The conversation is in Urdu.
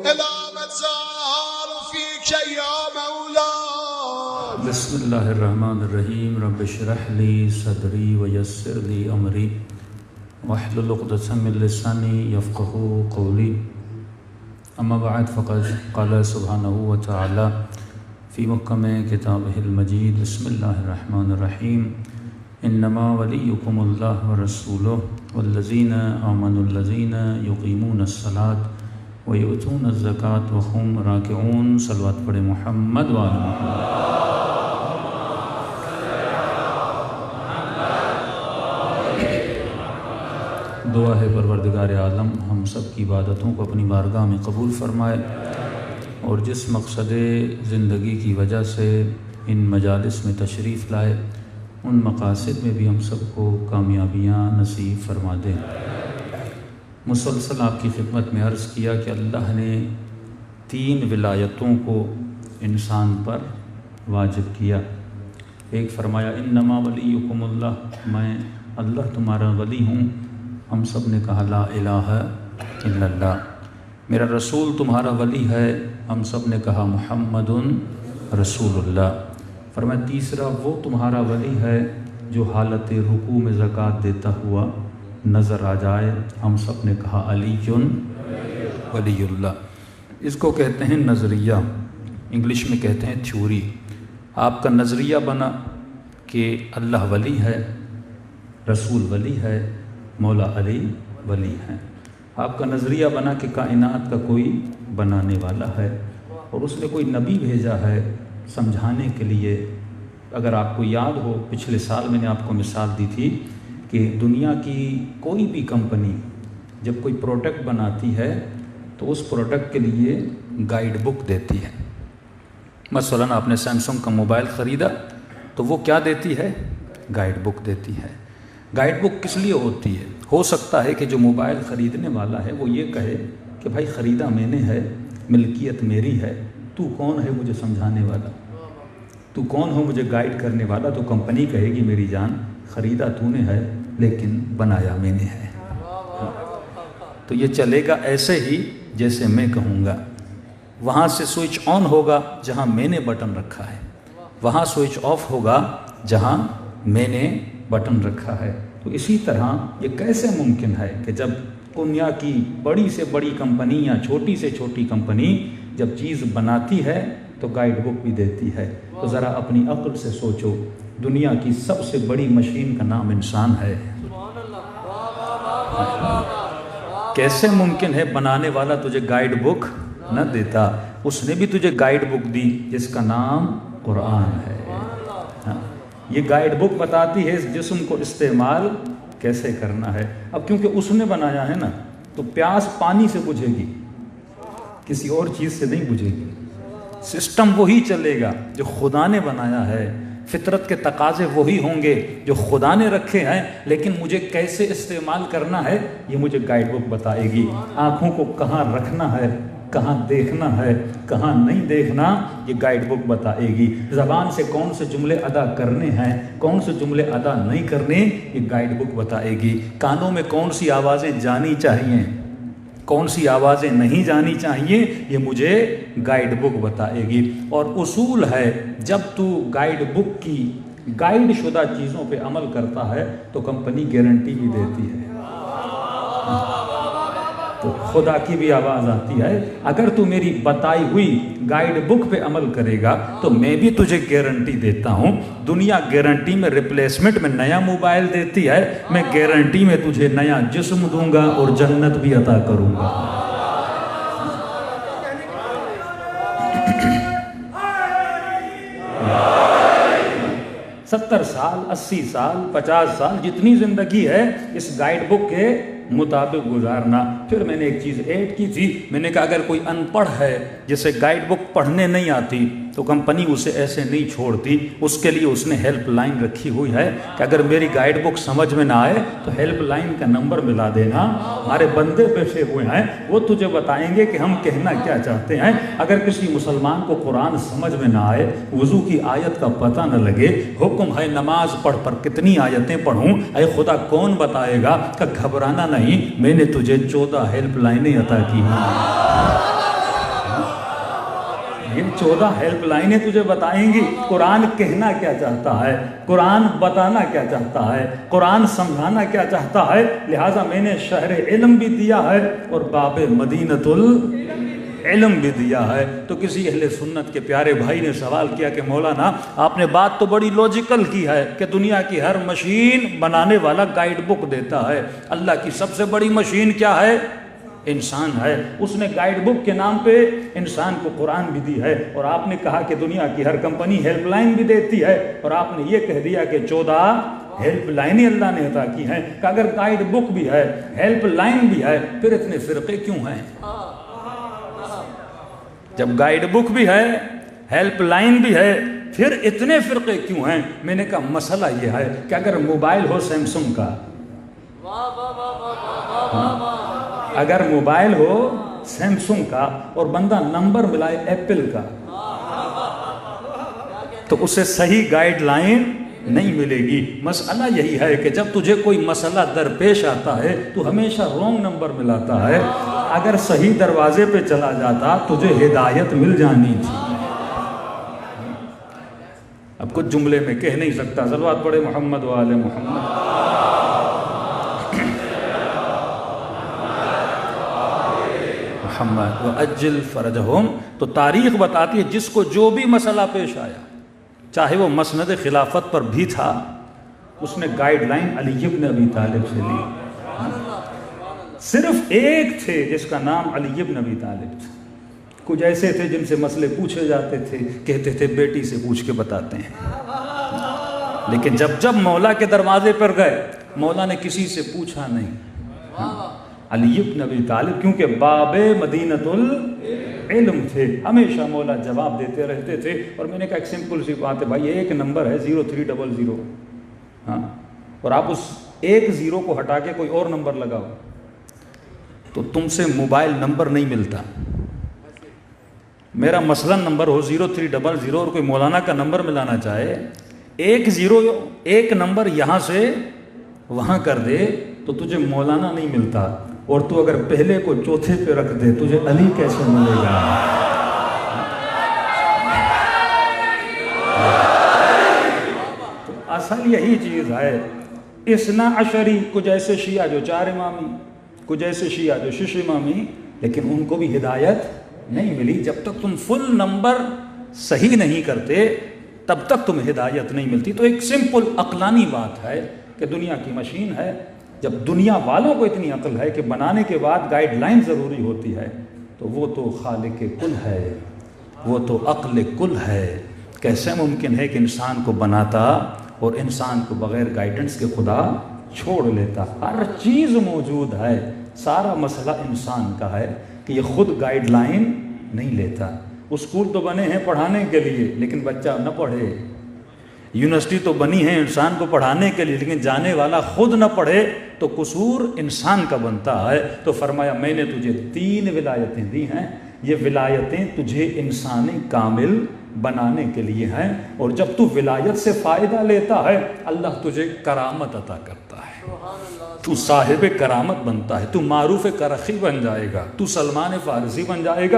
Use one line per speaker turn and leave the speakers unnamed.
إلى مزار فيك يا مولاي.
بسم اللہ الرحمن الرحیم. رب اشرح لی صدری ویسر لی امری واحلل عقدۃ من لسانی یفقہوا قولی. اما بعد فقد قال سبحانہ وتعالی فی محکم کتابہ المجید. بسم اللہ الرحمن الرحیم. انما ولیکم اللہ ورسولہ والذین آمنوا الذین یقیمون الصلاۃ ویؤتون الزکاۃ وہم راکعون. صلوات پڑھے محمد وعلی محمد. دعا ہے پروردگار عالم ہم سب کی عبادتوں کو اپنی بارگاہ میں قبول فرمائے، اور جس مقصد زندگی کی وجہ سے ان مجالس میں تشریف لائے ان مقاصد میں بھی ہم سب کو کامیابیاں نصیب فرما دے. مسلسل آپ کی خدمت میں عرض کیا کہ اللہ نے 3 ولایتوں کو انسان پر واجب کیا. ایک فرمایا انما ولیکم اللہ، میں اللہ تمہارا ولی ہوں. ہم سب نے کہا لا الہ الا اللہ. میرا رسول تمہارا ولی ہے. ہم سب نے کہا محمد رسول اللہ. فرمایا تیسرا وہ تمہارا ولی ہے جو حالت رکوع میں زکوٰۃ دیتا ہوا نظر آ جائے. ہم سب نے کہا علی ولی اللہ. اس کو کہتے ہیں نظریہ، انگلش میں کہتے ہیں تھیوری. آپ کا نظریہ بنا کہ اللہ ولی ہے، رسول ولی ہے، مولا علی ولی ہیں. آپ کا نظریہ بنا کہ کائنات کا کوئی بنانے والا ہے اور اس نے کوئی نبی بھیجا ہے سمجھانے کے لیے. اگر آپ کو یاد ہو پچھلے سال میں نے آپ کو مثال دی تھی کہ دنیا کی کوئی بھی کمپنی جب کوئی پروڈکٹ بناتی ہے تو اس پروڈکٹ کے لیے گائیڈ بک دیتی ہے. مثلا آپ نے سیمسنگ کا موبائل خریدا تو وہ کیا دیتی ہے؟ گائیڈ بک دیتی ہے. گائیڈ بک کس لیے ہوتی ہے؟ ہو سکتا ہے کہ جو موبائل خریدنے والا ہے وہ یہ کہے کہ بھائی خریدا میں نے ہے، ملکیت میری ہے، تو کون ہے مجھے سمجھانے والا؟ تو کون ہو مجھے گائیڈ کرنے والا؟ تو کمپنی کہے گی میری جان خریدا تو نے ہے لیکن بنایا میں نے ہے. تو یہ چلے گا ایسے ہی جیسے میں کہوں گا. وہاں سے سوئچ آن ہوگا جہاں میں نے بٹن رکھا ہے، وہاں سوئچ آف ہوگا جہاں میں نے بٹن رکھا ہے. تو اسی طرح یہ کیسے ممکن ہے کہ جب دنیا کی بڑی سے بڑی کمپنی یا چھوٹی سے چھوٹی کمپنی جب چیز بناتی ہے تو گائیڈ بک بھی دیتی ہے؟ تو ذرا اپنی عقل سے سوچو، دنیا کی سب سے بڑی مشین کا نام انسان ہے. کیسے ممکن ہے بنانے والا تجھے گائیڈ بک نہ دیتا؟ اس نے بھی تجھے گائیڈ بک دی جس کا نام قرآن ہے. یہ گائیڈ بک بتاتی ہے اس جسم کو استعمال کیسے کرنا ہے. اب کیونکہ اس نے بنایا ہے نا تو پیاس پانی سے بجھے گی، کسی اور چیز سے نہیں بجھے گی. سسٹم وہی چلے گا جو خدا نے بنایا ہے. فطرت کے تقاضے وہی ہوں گے جو خدا نے رکھے ہیں، لیکن مجھے کیسے استعمال کرنا ہے یہ مجھے گائیڈ بک بتائے گی. آنکھوں کو کہاں رکھنا ہے، کہاں دیکھنا ہے، کہاں نہیں دیکھنا، یہ گائیڈ بک بتائے گی. زبان سے کون سے جملے ادا کرنے ہیں، کون سے جملے ادا نہیں کرنے، یہ گائیڈ بک بتائے گی. کانوں میں کون سی آوازیں جانی چاہیے، کون سی آوازیں نہیں جانی چاہیے، یہ مجھے گائیڈ بک بتائے گی. اور اصول ہے جب تو گائیڈ بک کی گائیڈ شدہ چیزوں پہ عمل کرتا ہے تو کمپنی گارنٹی بھی دیتی ہے. تو خدا کی بھی آواز آتی ہے اگر تو میری بتائی ہوئی گائیڈ بک پہ عمل کرے گا تو میں بھی تجھے گارنٹی دیتا ہوں. دنیا گارنٹی میں ریپلیسمنٹ میں نیا موبائل دیتی ہے، میں گارنٹی میں تجھے نیا جسم دوں گا اور جنت بھی عطا کروں گا. 70 سال 80 سال 50 سال جتنی زندگی ہے اس گائیڈ بک کے مطابق گزارنا. پھر میں نے ایک چیز ایڈ کی تھی، میں نے کہا اگر کوئی ان پڑھ ہے جسے گائیڈ بک پڑھنے نہیں آتی تو کمپنی اسے ایسے نہیں چھوڑتی. اس کے لیے اس نے ہیلپ لائن رکھی ہوئی ہے کہ اگر میری گائیڈ بک سمجھ میں نہ آئے تو ہیلپ لائن کا نمبر ملا دینا. ہمارے بندے بیٹھے ہوئے ہیں وہ تجھے بتائیں گے کہ ہم کہنا کیا چاہتے ہیں. اگر کسی مسلمان کو قرآن سمجھ میں نہ آئے، وضو کی آیت کا پتہ نہ لگے، حکم ہے نماز پڑھ پر کتنی آیتیں پڑھوں، اے خدا کون بتائے گا کہ گھبرانا نہیں، میں نے تجھے 14 ہیلپ لائنیں عطا کی ہیں. یہ 14 ہیلپ لائنیں تجھے بتائیں گی قرآن کہنا کیا چاہتا ہے، قرآن بتانا کیا چاہتا ہے، قرآن سمجھانا کیا چاہتا ہے۔ لہٰذا میں نے شہر علم بھی دیا ہے اور باب مدینۃ العلم بھی دیا ہے۔ تو کسی اہل سنت کے پیارے بھائی نے سوال کیا کہ مولانا آپ نے بات تو بڑی لاجیکل کی ہے کہ دنیا کی ہر مشین بنانے والا گائیڈ بک دیتا ہے، اللہ کی سب سے بڑی مشین کیا ہے؟ انسان ہے، اس نے گائیڈ بک کے نام پہ انسان کو قرآن بھی دی ہے، اور آپ نے کہا کہ دنیا کی ہر کمپنی ہیلپ لائن بھی دیتی ہے، اور آپ نے یہ کہہ دیا کہ 14 ہیلپ لائنیں اللہ نے عطا کی ہیں کہ اگر گائیڈ بک بھی ہے، ہیلپ لائن بھی ہے، پھر اتنے فرقے کیوں ہیں؟ جب گائیڈ بک بھی ہے، ہیلپ لائن بھی ہے، پھر اتنے فرقے کیوں ہیں؟ میں نے کہا مسئلہ یہ ہے کہ اگر موبائل ہو سیمسنگ کا، اگر موبائل ہو سیمسنگ کا اور بندہ نمبر ملائے ایپل کا، تو اسے صحیح گائیڈ لائن نہیں ملے گی۔ مسئلہ یہی ہے کہ جب تجھے کوئی مسئلہ درپیش آتا ہے تو ہمیشہ رونگ نمبر ملاتا ہے، اگر صحیح دروازے پہ چلا جاتا تجھے ہدایت مل جانی تھی۔ اب کچھ جملے میں کہہ نہیں سکتا، صلوات پڑھے محمد و آل محمد۔ محمد وَأَجِّلْ فَرَجَهُمْ، تو تاریخ بتاتی ہے جس کو جو بھی مسئلہ پیش آیا، چاہے وہ مسند خلافت پر بھی تھا، اس نے گائیڈ لائن علی بن ابی طالب سے لی۔ صرف ایک تھے جس کا نام علی بن ابی طالب تھا۔ کچھ ایسے تھے جن سے مسئلے پوچھے جاتے تھے، کہتے تھے بیٹی سے پوچھ کے بتاتے ہیں، لیکن جب مولا کے دروازے پر گئے، مولا نے کسی سے پوچھا نہیں۔ علی بن ابی طالب کیونکہ باب مدینۃ العلم تھے، ہمیشہ مولا جواب دیتے رہتے تھے۔ اور میں نے کہا ایک سمپل سی بات ہے بھائی، ایک نمبر ہے 0300، ہاں، اور آپ اس ایک زیرو کو ہٹا کے کوئی اور نمبر لگاؤ تو تم سے موبائل نمبر نہیں ملتا۔ میرا مثلا نمبر ہو 0300 اور کوئی مولانا کا نمبر ملانا چاہے، ایک نمبر یہاں سے وہاں کر دے تو تجھے مولانا نہیں ملتا، اور تو اگر پہلے کو چوتھے پہ رکھ دے تجھے علی کیسے ملے گا؟ تو اصل یہی چیز ہے۔ اثنا عشری، کچھ ایسے شیعہ جو 4 امامی، کچھ ایسے شیعہ جو 6 امامی، لیکن ان کو بھی ہدایت نہیں ملی۔ جب تک تم فل نمبر صحیح نہیں کرتے تب تک تمہیں ہدایت نہیں ملتی۔ تو ایک سمپل عقلانی بات ہے کہ دنیا کی مشین ہے، جب دنیا والوں کو اتنی عقل ہے کہ بنانے کے بعد گائیڈ لائن ضروری ہوتی ہے، تو وہ تو خالق کل ہے، وہ تو عقل کل ہے۔ کیسے ممکن ہے کہ انسان کو بناتا اور انسان کو بغیر گائیڈنس کے خدا چھوڑ لیتا؟ ہر چیز موجود ہے، سارا مسئلہ انسان کا ہے کہ یہ خود گائیڈ لائن نہیں لیتا۔ اسکول تو بنے ہیں پڑھانے کے لیے لیکن بچہ نہ پڑھے، یونیورسٹی تو بنی ہے انسان کو پڑھانے کے لیے لیکن جانے والا خود نہ پڑھے، تو قصور انسان کا بنتا ہے۔ تو فرمایا میں نے تجھے 3 ولایتیں دی ہیں، یہ ولایتیں تجھے انسانی کامل بنانے کے لیے ہیں، اور جب تو ولایت سے فائدہ لیتا ہے اللہ تجھے کرامت عطا کرتا ہے، تو صاحب کرامت بنتا ہے، تو معروف کرخی بن جائے گا، تو سلمان فارسی بن جائے گا۔